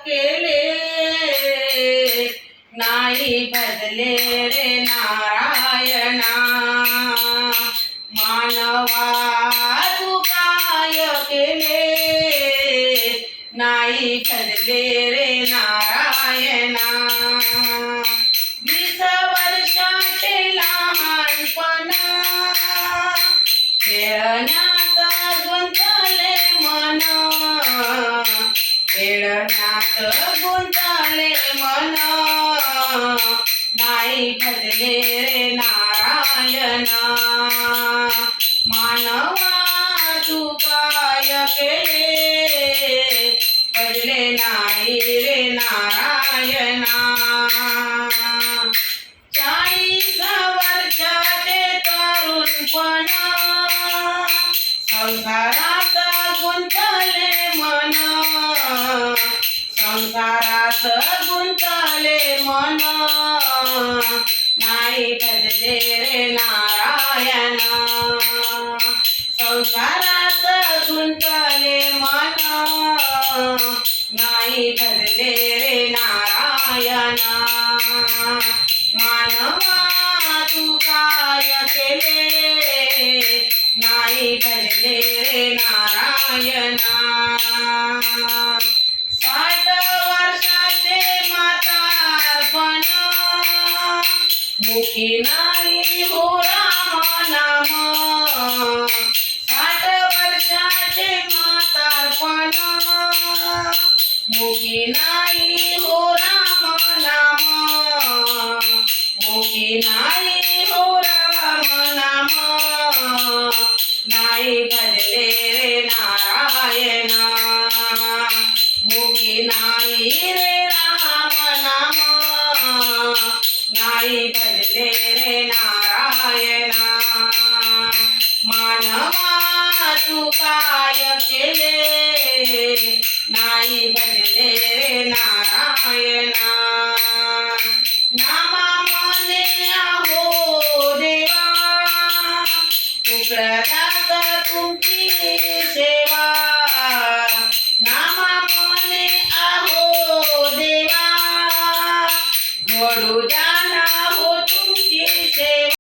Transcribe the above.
केले नाही भजले रे नारायणा मानवा तू काय केले नाही भजले रे नारायणा 20 वर्षाचे लहानपण खेळण्यात गुंतले मन खेळण्यात गुंतले मन नाही भजले रे नारायणा मानवा तू काय केले भजले नाही रे नारायणा 40 वर्षाचे तरुणपण संसारात गुंतले मन संसारात गुंतले मन नाही भजले रे नारायणा संसारात गुंतले मन नाही भजले रे नारायणा मानवा तू काय केले नाही भजले रे नारायणा 60 वर्षाचे म्हातारपण मुखी नाही हो राम नाम 60 वर्षाचे म्हातारपण मुखी नाही हो राम नाम मुखी नाही हो राम नाम नाही भजले रे नारायणा मुखी नाही रे राम नाम नाही भजले रे नारायणा मानवा तू काय केले नाही भजले रे नारायणा